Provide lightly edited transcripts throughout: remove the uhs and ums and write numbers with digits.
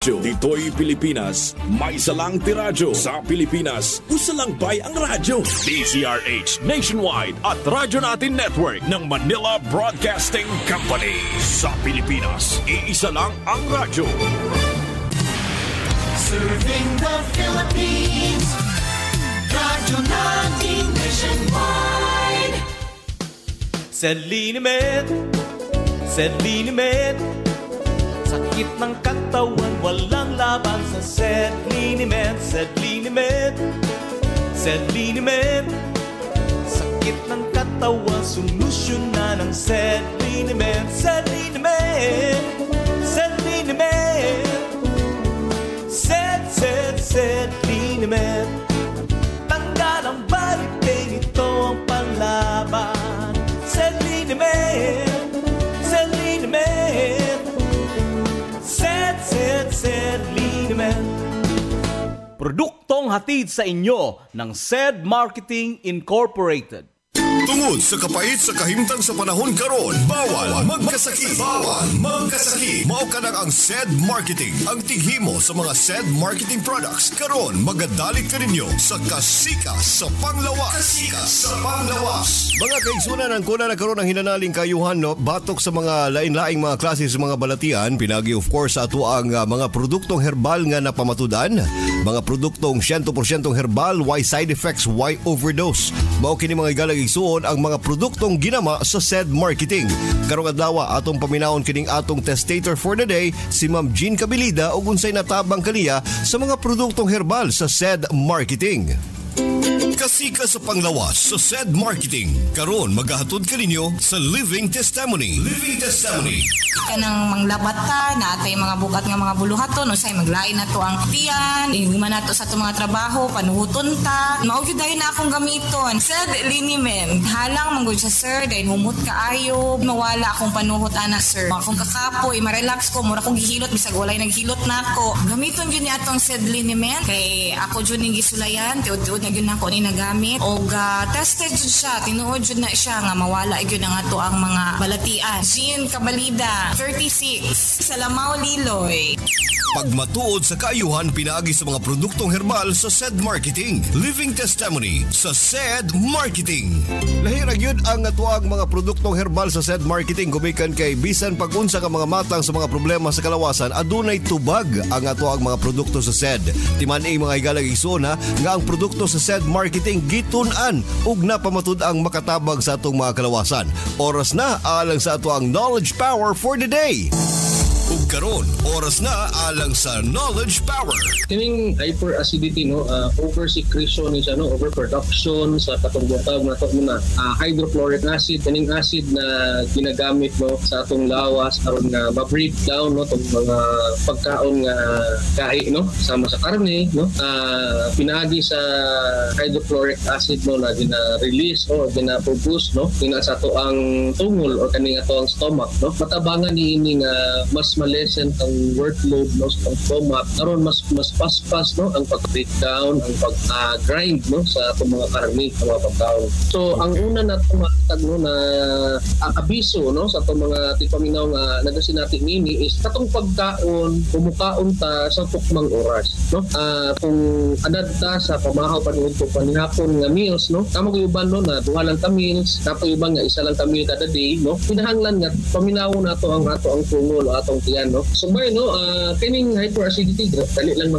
radyo. Dito'y Pilipinas, may salang tiradyo. Sa Pilipinas, usalang bay ang radyo. DZRH Nationwide at Radyo Natin Network ng Manila Broadcasting Company. Sa Pilipinas, iisa lang ang radyo. Serving the Philippines, Radyo Natin Nationwide. Sedlinimed, sakit ng katawan, walang laban sa Sedlinimed. Sakit ng katawan, solusyon na ng Sedlinimed. Sedlinimed. Tanggal ang baliting, ito ang panlaban. Sedlinimed. Produktong hatid sa inyo ng SED Marketing Incorporated. Tungod sa kapait sa kahimtang sa panahon karon, bawal magkasakit. Mao ka ang SED Marketing, ang tighimo sa mga SED Marketing products. Karon magadalit ka ninyo sa kasika sa panglawas. Mga kaigsunan, ang kuna na karon ang hinanaling kayuhan, no, batok sa mga lain-laing mga klase sa mga balatian. Pinagi of course sa ato ang mga produktong herbal nga napamatudan, mga produktong 100% herbal, why side effects, why overdose. Mao kini mga igalaigsuon ang mga produktong ginama sa SED Marketing. Karong adlaw atong paminawon kining atong testator for the day, si Ma'am Jean Cabilida, ug unsay natabang kaniya sa mga produktong herbal sa SED Marketing. Kasika sa panglawas sa SED Marketing. Karon maghahatod ka ninyo sa Living Testimony. Kanang manglabata na atay mga bugat nga mga buluhaton, usay maglain na to ang tiyan, man nato sa itong mga trabaho, panuhuton ta. Maugyod dahil na akong gamiton. Sedlinimed. Halang manggod sa sir, dahil humot kaayo, mawala akong panuhot ana sir. Akong kakapoy, marelax ko, mura akong gihilot, bisag walay naghilot na ako. Gamiton yun ni atong Sedlinimed. Kay ako dyan yung gisulayan, tiod-tiod na yun ako ni nagamit. O tested yun siya, tinuod yun na siya nga mawala yun na nga to ang mga balatian. Jean Cabilida, 36, Salamao, Liloy. Pagmatuod sa kaayuhan pinaagi sa mga produktong herbal sa SED Marketing. Living Testimony sa SED Marketing. Lahirag yun ang atuang mga produktong herbal sa SED Marketing. Gumikan kay bisan pag-unsa ka mga matang sa mga problema sa kalawasan, adunay tubag ang atuang mga produkto sa SED. Timan-i mga igalag isuna nga ang produkto sa SED Marketing gitun-an ug napamatud ang makatabag sa atong mga kalawasan. Oras na alang sa atuang knowledge power for the day. Ug karon, oras na alang sa knowledge power. Kining hyperacidity, no, oversecretion ni siya, no, overproduction sa katong butag na to muna. Hydrochloric acid, kining acid na ginagamit, no, sa atong lawas aron nga ma-break down, no, tong mga pagkaon nga kahi, no, sama sa karne, no. Pinagi sa hydrochloric acid, no, na gina-release o gina-produce, no, ina sa ato ang tungol o kaning ato ang stomach, no. Matabangan niini nga mas malesen ang workload, no, sa stomach aron mas paspas, no, ang pag-breakdown, ang pag-grind, no, sa atong mga karne, mga pagkaon. So ang una na tumatag, no, na abiso, no, sa atong mga tipaminaw nga nagasinati nini is katong pagkaon kumukaon ta sa tukmang oras, no. Kung adad ta sa pamahaw panuod panihapon nga meals, no, kamo gyuban, no, na duha lang ta meals, tapos iban nga isa lang ta meal kada day, no, kinahanglan nga paminawon nato ang tungol o atong tiyan, no. So may, no, kining hyperacidity dali lang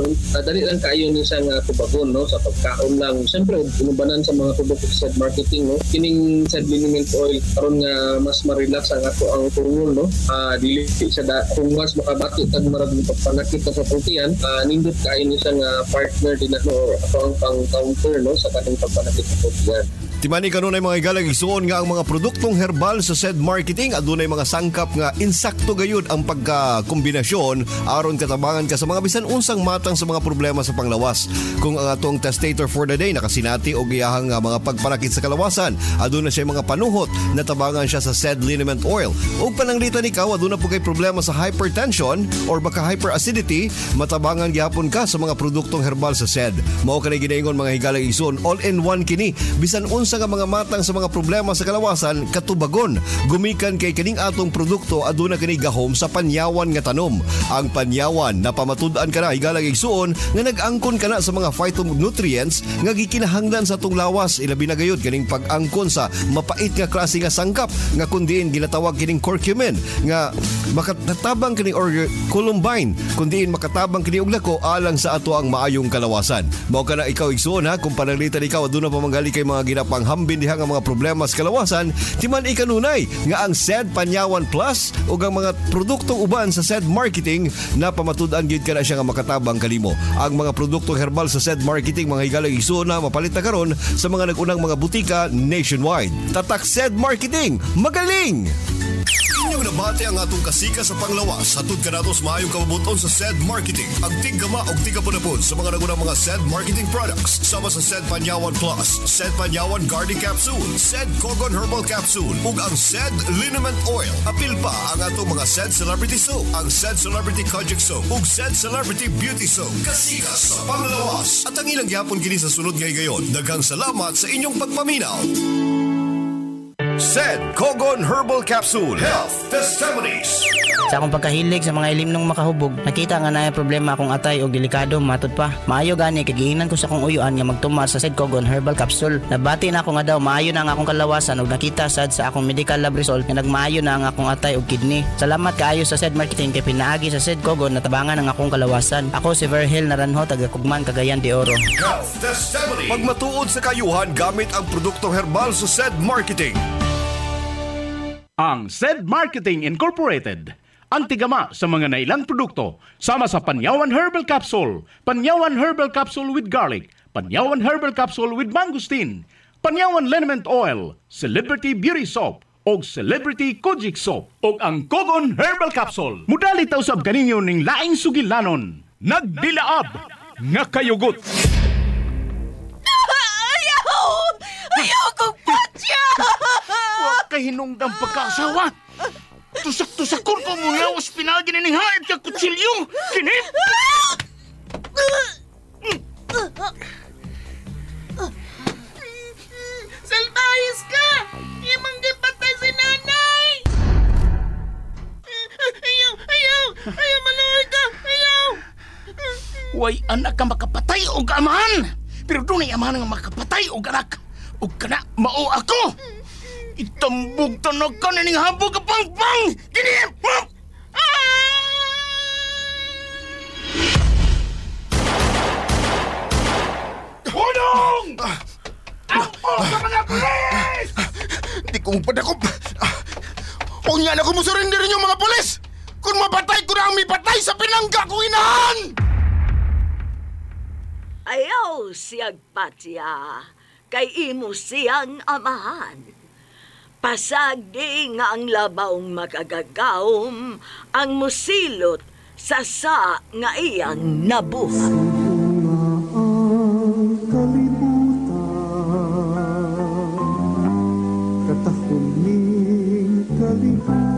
kayo ni sang tubagon, no, sa pagkaon lang. Siyempre inubanan sa mga produkto sa marketing, no, kining Sedlinimed oil karon nga mas ma-relax ang ato ang tungol, no. Dili sa kung mas makabati tag marag pagpanakit sa tiyan, nindot kayo ni sang partner din, no, ato ang pang-counter, no, sa kanang pagpanakit sa tiyan. Timani kanon ay mga igalag isuon nga ang mga produktong herbal sa SED Marketing adunay mga sangkap nga insakto gayud ang pagkakombinasyon aron katabangan ka sa mga bisan unsang matang sa mga problema sa panglawas. Kung ang atong testator for the day nakasinati og iyahang mga pagpanakit sa kalawasan, aduna siya mga panuhot na tabangan siya sa said liniment oil. Ug pananglitan ikaw aduna po kay problema sa hypertension or baka hyperacidity, matabangan gyapon ka sa mga produktong herbal sa said. Mao kanay ginaingon mga higalang igsoon, all-in-one kini. Bisan unsa nga mga matang sa mga problema sa kalawasan katubagon. Gumikan kay kining atong produkto aduna kini gahom sa panyawan nga tanom. Ang panyawan na pamatud-an kana higalang igsoon nga nag-angkon kana sa mga phytonutrients nga gikinahanglan sa atong lawas, ilabi na gayud kaning pag-angkon sa mapait nga klase nga sangkap nga kundiin ginatawag kining curcumin nga makatabang kini or columbine kundiin makatabang kini og lako alang sa ato ang maayong kalawasan. Mao kana ikaw igsoon ha, kung pananglitan ikaw aduna pa manggali kay mga ginapanghambin diha nga mga problema sa kalawasan, timan ikanunay nga ang said Panyawan Plus ug ang mga produktong uban sa said marketing na pamatud-an gyud kana siya nga makatabang kanimo. Ang mga produktong herbal sa said marketing mga higalang igsoon na mapalit na karon sa mga nag-unang mga butika nationwide. Tatak said marketing, magaling! Inyong nabati ang atong kasika sa panglawas. Hatod ka natos maayong kabubuton sa said marketing. Ang tigama o tigapunapon sa mga nagunang mga said marketing products. Sama sa said Panyawan Plus, said Panyawan Garden Capsule, said Kogon Herbal Capsule, ug ang said Liniment Oil. Apil pa ang atong mga said Celebrity Soap, ang said Celebrity Kojic Soap, ug said Celebrity Beauty Soap. Kasika sa panglawas. At ang ilang gyapon kini sa sunod nga higayon. Daghang salamat sa inyong pagpaminaw. Said Kogon Herbal Capsule Health Testimonies. Sa akong pagkahilig sa mga ilimnong makahubog, nakita nga na problema akong atay o delikado matod pa. Maayo gani kay giingnan ko sa akong uyuan nga magtumar sa Said Kogon Herbal Capsule. Nabati na ako nga daw maayo na ang akong kalawasan ug nakita sad sa akong medical lab result nga nagmaayo na ang akong atay ug kidney. Salamat kaayo sa Said Marketing kay pinaagi sa Said Kogon na tabangan ang akong kalawasan. Ako si Verhel Naranjo, taga Kugman, Cagayan de Oro. Health Testimony. Pagmatuod sa kayuhan gamit ang produktong herbal sa Said Marketing. Ang said Marketing Incorporated, ang tigama sa mga nailang produkto, sama sa Panyawan Herbal Capsule, Panyawan Herbal Capsule with Garlic, Panyawan Herbal Capsule with Mangosteen, Panyawan Liniment Oil, Celebrity Beauty Soap, o Celebrity Kojic Soap, o ang Kogon Herbal Capsule. Mudali tausab kaninyo ning laing sugilanon, nagdilaab, nga kayugot. Ayaw kong patya! Huwag ka hinungdang pagkasawa. Tusak-tusakon ko mo nga ospinal gininihait ka kutsilyo. Kinip! Salbayis ka! Imang gipatay si nanay! Ayaw, maluhay ka! Ayaw! Way anak ka makapatay o amahan. Pero doon ay amahan nga makapatay o anak. O kana mao ako. Itambog tanag ka na ning habog ka pang-pang! Kinip! Hulong! Ampo sa mga pulis! Di kong padakop. Huwag niya na kumusurindirin yung mga pulis! Kung mapatay ko na ang may patay sa pinangga kong inahan! Ayaw siyag patya, kay imo siyang amahan. Pasagdi nga ang labaong makagagawom, ang musilot sa nga iyang nabuhat. Katahuling kalibutan,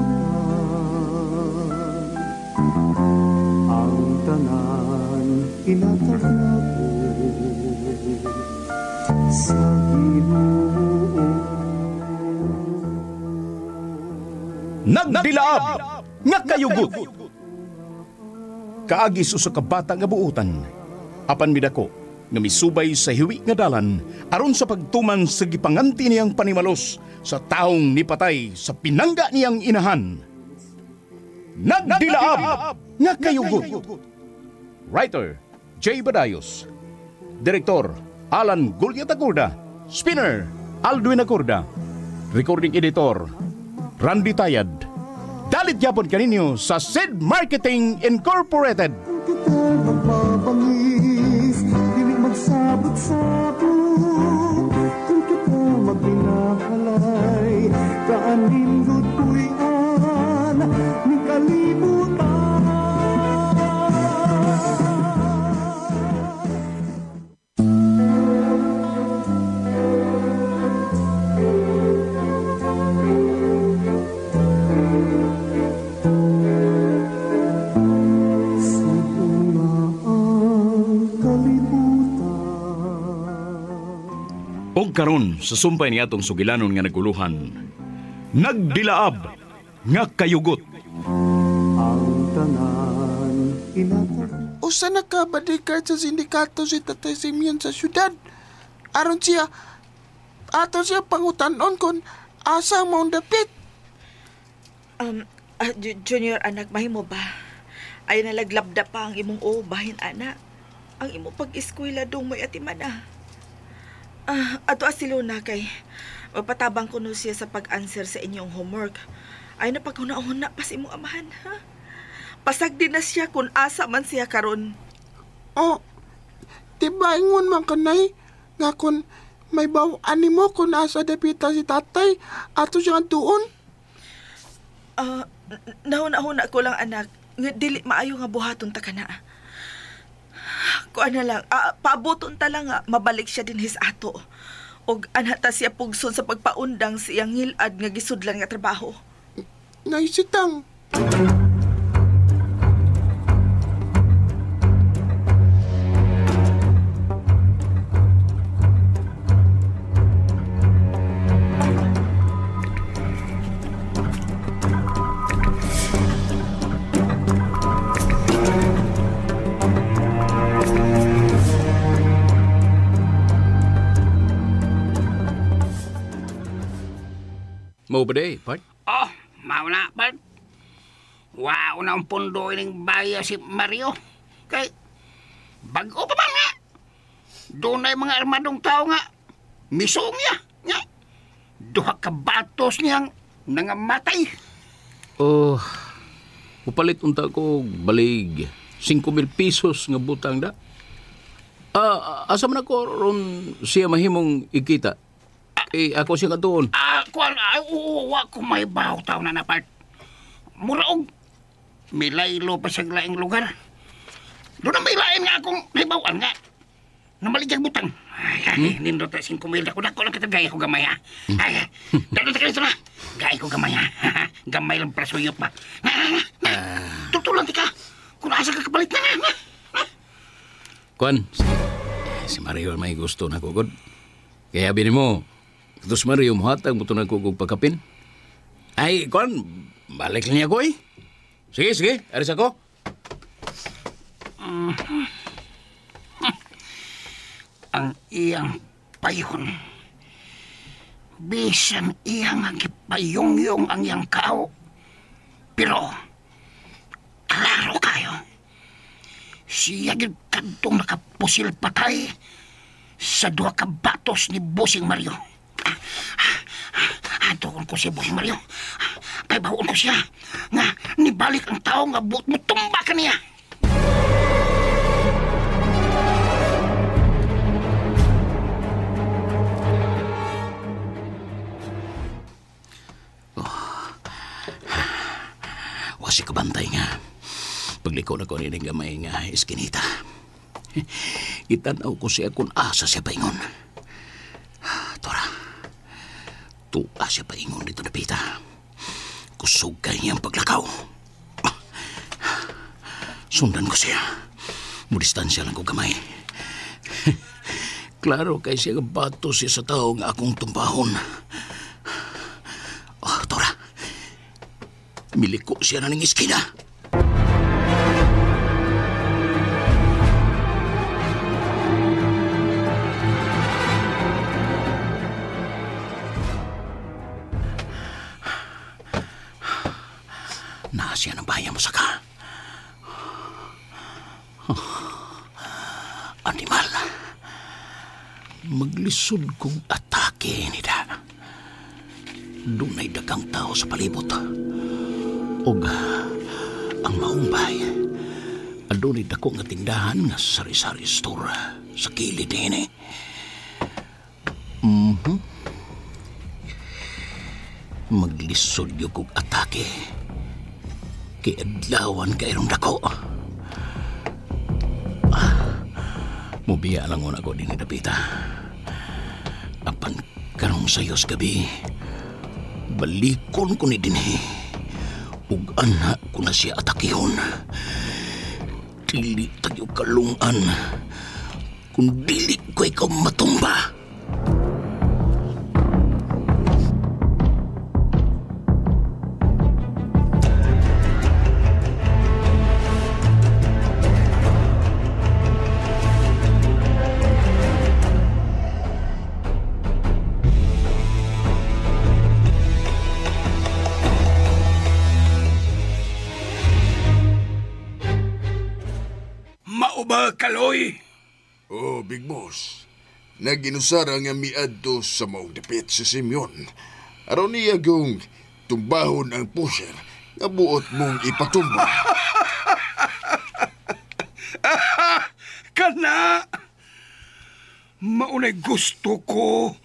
ang tanan inatagna ko sa Ginoo. Nagdilaab nga kayugot. Kaagi sa kabata nga buutan, apan midako nga misubay sa hiwi nga dalan aron sa pagtuman sa gipanganti niyang panimalos sa taong nipatay sa pinangga niyang inahan. Nagdilaab nga kayugot. Writer J. Badayos, Direktor Alan Gulyat-Acorda, Spinner Aldwin Acorda, Recording Editor Randy Tayad. Dalit yapon kaninyo sa Said Marketing Incorporated. Kita magpapangis, hindi magsabot-sabot. Kung kita magbinahalay, kaanindot kuyan, ni kalibutan. ug karon sa sumpay ni atong sugilanon nga naguluhan, nagdilaab nga kayugot. Usa na ka bodyguard sa sindikato si Tatay Simeon sa syudad. Aron siya, ato siya pangutanon kung asa maong dapit. Junior, anak, mahimo ba? Ay nalaglabda pa ang imong bahin, anak. Ang imong pag-eskwela dong mo'y atimana. Ato asiluna kay mapatabang ko no siya sa pag-answer sa inyong homework. Ay napaguna-una pa sa imong amahan, ha? Pasag din na siya kung asa man siya karon. Diba ingon man kanay nga kung may bawaan mo kung asa dapita si tatay, ato siyang tuon? Nahuna-huna ko lang, anak. Dili maayo nga buhaton ta ka na. Kuan na lang, paabuton ta lang nga mabalik siya din his ato. Og anata siya pugson sa pagpaundang siyang ngilad nga gisudlan nga trabaho. Naisitang. Mau ba day, Pat? Mau na, Pat. Wow na ang pundo ining baya si Mario. Kay, bago pa man nga. Doon ay mga armadong tao nga. Misong niya. Nga. Duha ka batos niyang nangamatay. Upalit unta ko balig 5,000 pesos nga butang da. Asa man ako ron siya mahimong ikita? Ako siya katuon. Wa ko may bahaw tao na napart. Muraog. Milaylo pa sa laing lugar. Doon na may lain nga akong naibawan nga. Namaligyan butang. Nindot na 5,000. Ako lang katagaya ko gamay, ha. Dito ka na. Gaya ko gamay, ha. Gamay lang prasuyot pa. Tutulang tika. Kung asa ka kapalit na. Kuan, si Mario may gusto na kugod. Kaya bini mo, tapos Mario, muhatag mo ito na kugog pagkapin. Ay, Kuan, balik niya ko eh. Sige, aris ako. Ang iyang payon. Bisan iyang agipayong-yung ang iyang kao. Pero, klaro kayo. Siya yung kantong nakapusil patay sa duha ka batos ni Bossing Mario. Doon ko si Bossing Mario. Kay baon ko siya nga nibalik ang tao nga buot mo tumba ka niya. Wasi kabantay nga. Pagliko na ko nining gamay nga iskinita. Itanaw ko siya kung asa siya paingon. Tora, tuwa siya paingon dito na pita. Kusog kay niyang paglakaw. Sundan ko siya. Mudistansya lang ko gamay. Klaro kay siya bato siya sa tao nga akong tumbahon. Tora, miliko siya na ng iskina. Siya ng bayan mo sa ka. Animal. Maglisod kong atake nida. Doon ay dagang tao sa palibot. Og ang maumbay. Doon ay dako nga tindahan nga sari-sari store sa kilid din eh. Maglisod yung kong atake. Kiadlawan kairong dako. Mubiya lang una ko din ni Dapita. Apan karong sayos gabi, balikon ko ni dinhi. Ug anak ko na siya atakihon. Dili tayo kalungan kung dili ko ikaw matumba. Mao ba, Kaloy? Oh, Big Boss. Naginusara nga miadto sa maong dapit si Simeon. Aron niya kung tumbahon ang pusher nga buot mong ipatumba. Kana! Maunay gusto ko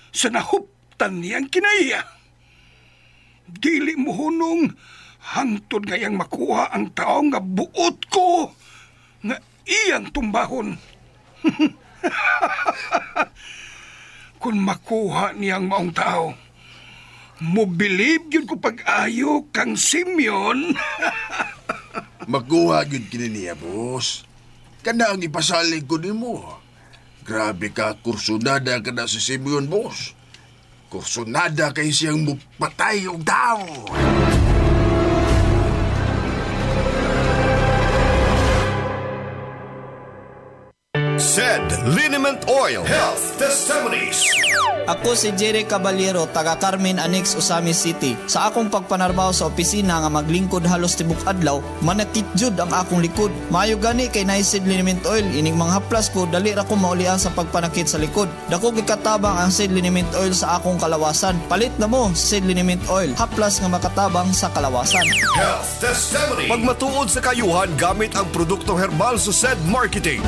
sa nahuptan niyang kinaiya. Dili mo hunong hangtod ngayang makuha ang tao nga buot ko nga iyang tumbahon. Kung makuha niyang maong tao, mobilib yun ko pag-ayo kang Simeon. Makuha yun kininiya, boss. Kana ang ipasalig ko ni mo. Grabe ka, kursunada ka na si Simeon, boss. Kursunada kay siyang mupatay yung tao. Sed Liniment Oil Health Testimonies. Ako si Jerry Caballero, taga Carmen Annex, Usami City. Sa akong pagpanarbaho sa opisina nga maglingkod halos tibok adlaw, manatitjud ang akong likod. Maayo gani kay Sed Liniment Oil, ining mga haplas ko dali ra ko maulian sa pagpanakit sa likod. Dako gikatabang ang Sed Liniment Oil sa akong kalawasan. Palit na mo Sed Liniment Oil, haplas nga makatabang sa kalawasan. Health Testimony. Pagmatuod sa kayuhan gamit ang produktong herbal sa Sed Marketing.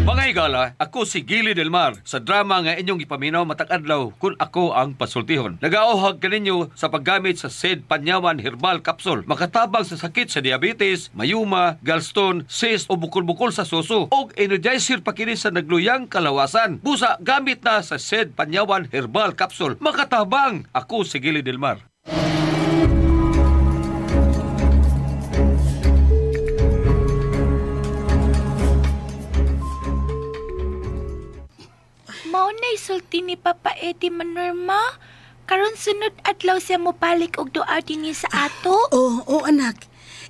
Mga igala, ako si Gili Del Mar sa drama nga inyong ipaminaw matag adlaw kung ako ang pasultihon. Nagaohag kaninyo sa paggamit sa Sed Panyawan Herbal Capsule. Makatabang sa sakit sa diabetes, mayuma, gallstone, cyst o bukol-bukol sa suso. Og energizer pa kini sa nagluyang kalawasan. Busa, gamit na sa Sed Panyawan Herbal Capsule. Makatabang, ako si Gili Del Mar. Maunay sulti ni Papa Eddie Manorma. Karon sunod adlaw siya mo balik og doa dinhi sa ato. Oo, anak.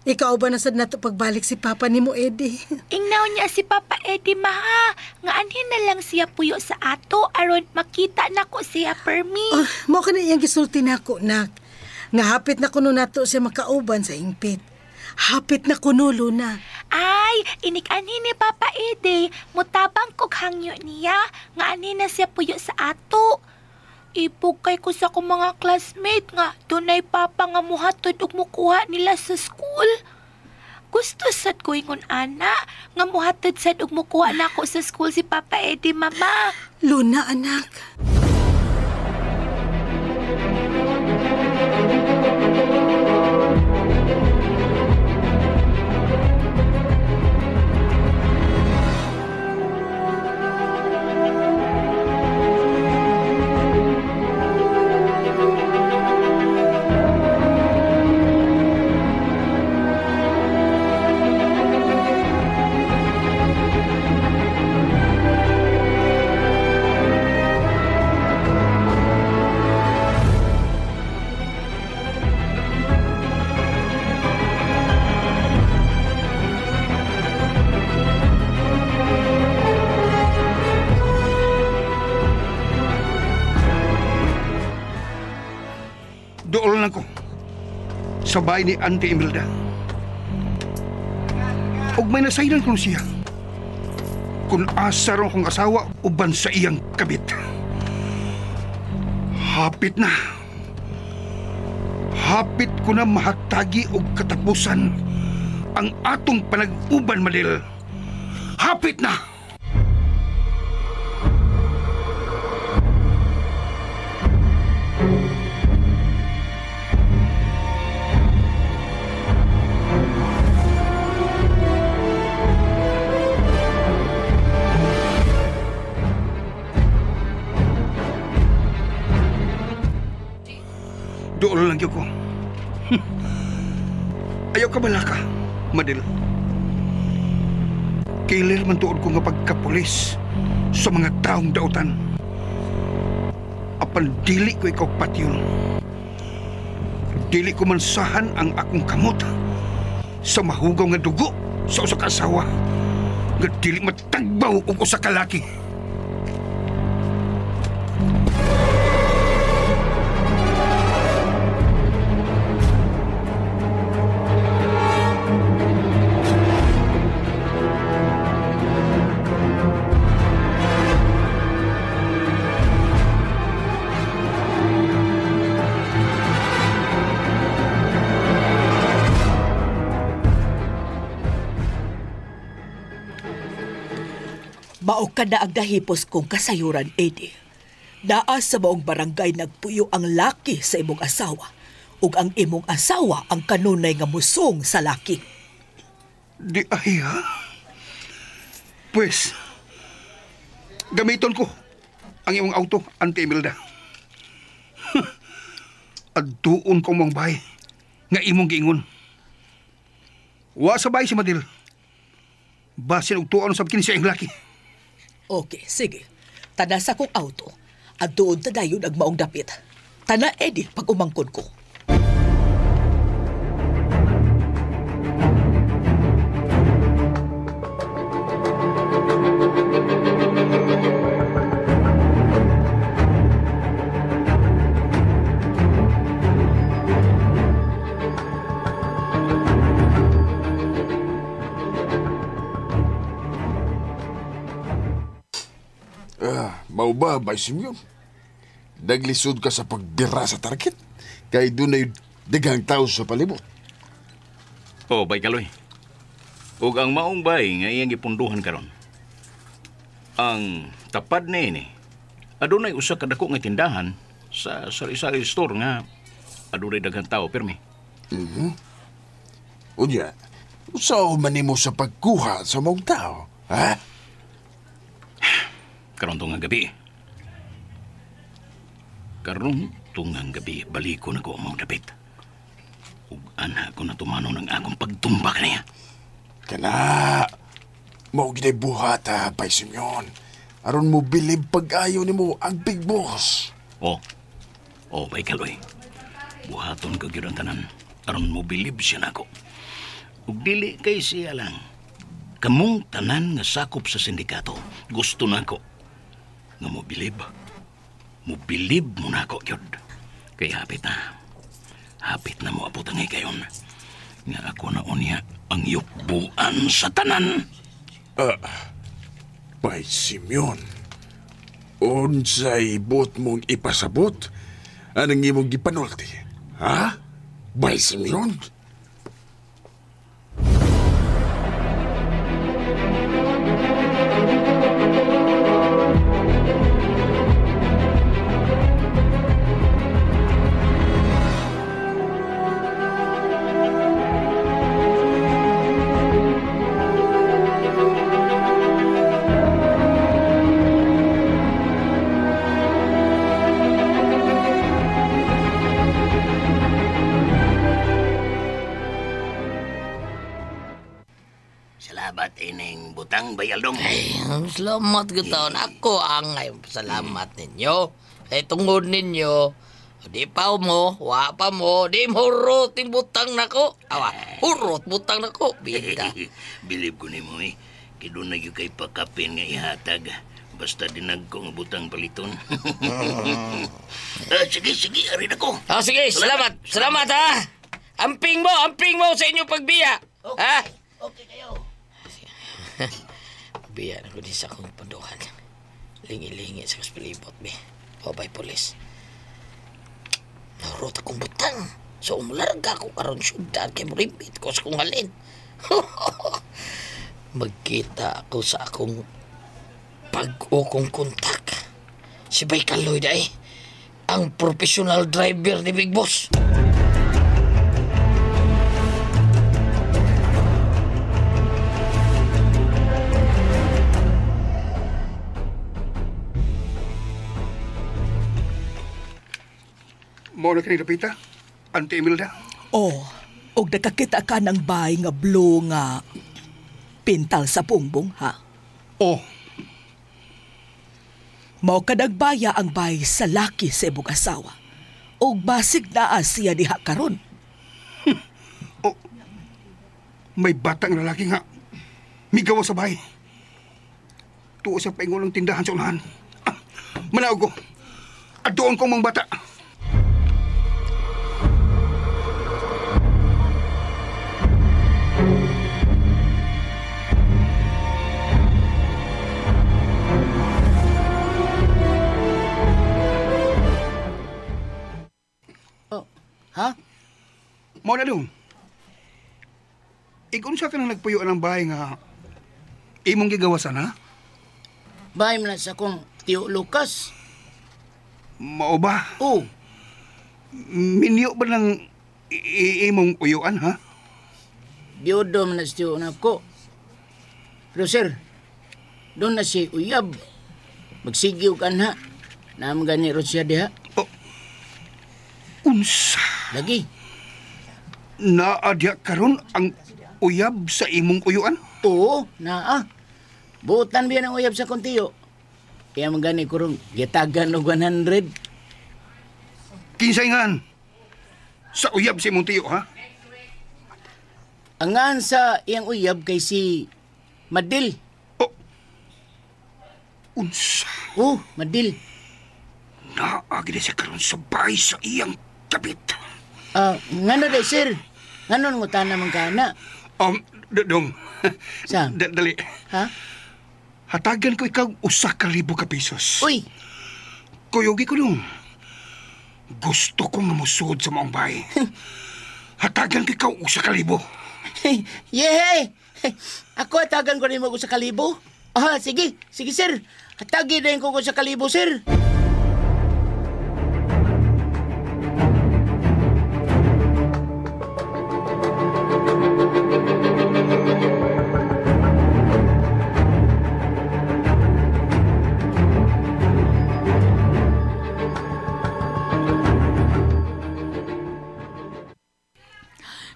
Ikaw ba nasad nato pagbalik si Papa ni mo, Eddie? Ingnaw niya si Papa Eddie, maha. Nga anhin na lang siya puyo sa ato aron makita nako siya permi. Mao ka na iyang gisulti nako, nak. Nga hapit na kuno nato siya makauban sa hingpit. Hapit na kuno, Luna. Ay, inik-anhin ni Papa Eddie. Mutabang kog hangyo niya. Nga anhin na siya puyo sa ato. Ipugkay ko sa akong mga classmate nga dunay papa nga muhatod ug mukuha nila sa school. Gusto sad ko ingon ana nga muhatod sad ug mukuha nako sa school si Papa Eddie, mama. Luna, anak. Doon lang ko sa bahay ni Auntie Imelda. Og may nasayran ko siya kung asa ron kong asawa uban sa iyang kabit. Hapit na. Hapit ko na mahatagi og katapusan ang atong panag-uban, Madel. Hapit na! Doon lang ko. Ayaw ka bala ka, Madel. Kailir man tuod ko nga pagkapulis sa mga taong dautan. Apan dili ko ikaw patyon. Dili ko mansahan ang akong kamot sa mahugaw nga dugo sa usa ka asawa nga dili matagbaw og usa ka laki. Mao ka na ang dahipos kong kasayuran, Eddie. Naa sa maong barangay nagpuyo ang laki sa imong asawa ug ang imong asawa ang kanunay nga musong sa laki. Di ay ha? Pues, gamiton ko ang imong auto, Auntie Imelda. At doon ko mong bahay nga imong giingon. Wa sa bahay si Madil. Basin og tuon sa kini siya ang laki. Okay, sige. Tada sa kong auto at doon tadayon ang maong dapit. Tana, Eddie, pag umangkon ko. Mao ba, Bay Simeon? Naglisod ka sa pagbira sa target? Kay doon ay daghang tao sa palibot. Oh, Bay Kaloy. Ug ang maong bay nga iyang ipunduhan karon. Ang tapad na ini, adunay usa ka dako nga tindahan sa sari-sari store nga adunay daghang tao pirmi. Unya, usaw man nimo sa pagkuha sa maong tao, ha? Karon tungang gabi. Karon tungang gabi, baliko na ko ang mga dapit. Ug ana ko na tumano ng akong pagtumba ka niya. Kana, mao giday buhat ha, Bay Simeon. Aron mo bilib pag-ayo ni mo ang big boss. Oh, Bay Kaloy. Buhaton ko gyud ang tanan. Aron mo bilib siya nako. Ug dili kay siya lang. Kamong tanan nga sakop sa sindikato, gusto nako nga mobilib. Mobilib mo na ako, yun. Kaya hapit na mo abot ang ikayon. Nga ako na unya ang yukbuan sa tanan. Bay Simeon, unsay bot mong ipasabot? Anong imong gipanulti? Ha? Bay Simeon? Salamat ining butang bayaldong. Ay, salamat gitaon. Ako ang salamat ninyo. Ay, tungod ninyo. Di pa mo, wa pa mo, di mo hurot yung butang nako. Awa, hurot butang nako. Bida. Bilib ko ni mo eh. Kidun na yung kay pakapin nga ihatag. Basta dinag ko nga butang paliton. Sige, arin ako. Sige, salamat. Salamat ha. Amping mo sa inyong pagbiya. Okay. Ha? Okay kayo. Biya na ko din sa akong panduhan. Lingi-lingi sa kaspilibot, be. Babay, polis. Narot akong butang. So, umularga ako karon syudad kay muribit ko sa kong halin. Magkita ako sa akong pag-ukong kontak. Si Bay Kaloy day, ang professional driver ni Big Boss. Mao na kini dapita, Auntie Imelda. Oh, og nakakita ka ng bahay nga blue nga pintal sa pungbong, ha? Oh. Mao kadagbaya ang bahay sa laki sa imong asawa. Og basig naa siya diha karon. Oh. May batang lalaki nga migawa sa bahay. Tuo sa paingon ng tindahan sa unahan. Manaog ko. At doon kong mga bata. Ha? Mao na dong. Igun sa ka nang nagpuyo ng bahay nga imong gigawasan, ha? bahay man sa kong tiyo Lucas. Mao ba? Oo. Minyo ba ng imong uyuan, ha? Diyodo man na sa tiyo na ko. Pero sir, doon na si uyab. Magsigiw ka na. Naam gani ron siya diha. Unsa? Lagi. Naadya karon ang uyab sa imong uyuan? Oo, naa. Buutan biya ng uyab sa kontiyo. Kaya magani ko ron, gitagan og 100. Kinsaingan? Sa uyab si imong tiyo, ha? Angan sa iyang uyab kay si Madil. Unsa? Madil. Naagi na siya karon sa bahay sa iyang kapit. Ngano day, sir? Ngano ng utana man ka na? Dong. Saan? Dali. Ha? Hatagan ko ikaw 1,000 ka pesos. Uy! Kuyogi ko dong. Gusto kong namusod sa maong bahay. Hatagan ko ikaw 1,000. Yehey! Ako hatagan ko rin mo 1,000. Sige. Sige, sir. Hatagin rin ko 1,000, sir.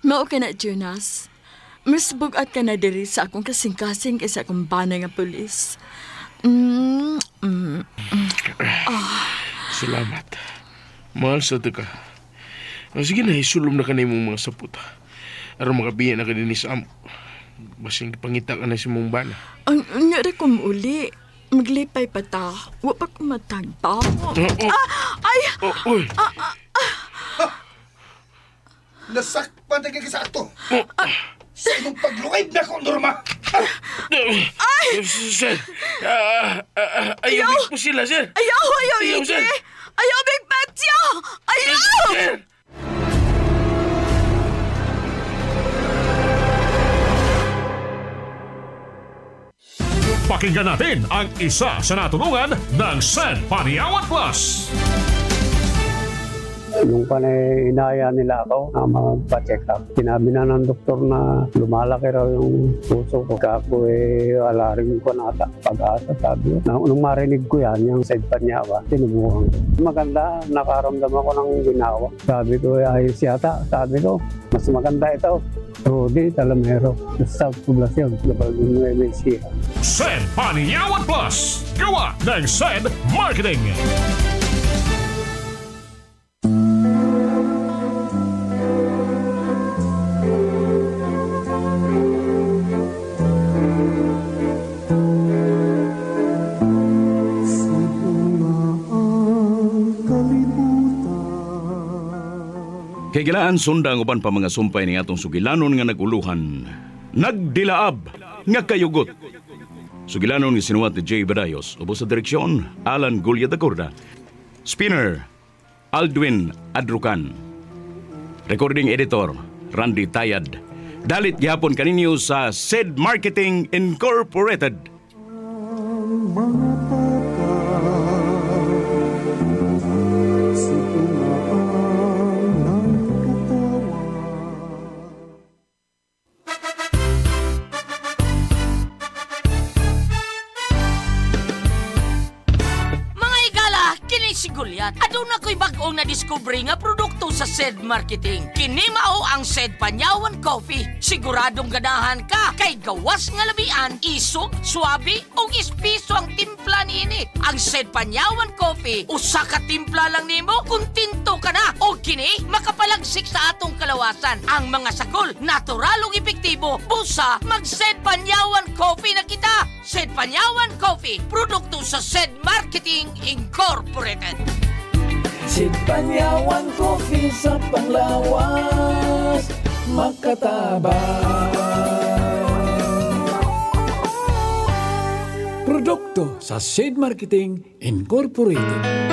Mao ka na, Jonas. Mas bugat ka na diri sa akong kasing-kasing kaysa akong banay nga pulis. Salamat. Mahal sa ito ka. Sige na, isulom na ka na yung mga saputa. Aron makabiyan na ka din sa amo. Basing pangita ka na sa mong bana. Ang nyari ko uli. Maglipay pa ta. Wa pa ko matagpa. Nasakpan na ka sa ato. Sa imong paglungay na ko, Norma. Sir, ayaw po sila, sir. Ayaw, sir. Ayaw, Big Patio! Ayaw! Sir! Pakinggan natin ang isa sa natulungan ng San Paniawan Plus. Yung panay inaya nila ako na magpa-check up. Sinabi na ng doktor na lumalaki raw yung puso ko. Kaya ako alaring ko nata pag-asa, sabi ko. Nung marinig ko yan, yung Said Panyawa, tinubuhan ko. Maganda, nakaramdam ako ng ginawa. Sabi ko, ayos yata. Sabi ko, mas maganda ito. Rudy Talamero, sa South Poblacion, Global MSC. San Paniawan Plus, gawa ng San Marketing. Kay gilaan sundang uban pa mga sumpay ni atong sugilanon nga naguluhan. Nagdilaab nga kayugot. Sugilanon nga sinuwat ni Jay Badayos, ubos sa direksyon Alan Gulya da Corda. Spinner Aldwin Adrucan. Recording editor Randy Tayad. Dalit gihapon kaninyo sa SED Marketing Incorporated. Aduna ko'y bag-ong na-discovery nga produkto sa SED Marketing. Kini mao ang SED Panyawan Coffee. Siguradong ganahan ka kay gawas nga labian, isog, swabe o espiso ang timpla niini. Ang SED Panyawan Coffee, usa ka timpla lang nimo, kuntinto ka na. O kini makapalagsik sa atong kalawasan. Ang mga sakol, natural ug epektibo. Busa, mag-SED Panyawan Coffee na kita. SED Panyawan Coffee, produkto sa SED Marketing Incorporated. SED Panyawan Coffee sa panglawas, makatabang. Produkto sa SED Marketing Incorporated.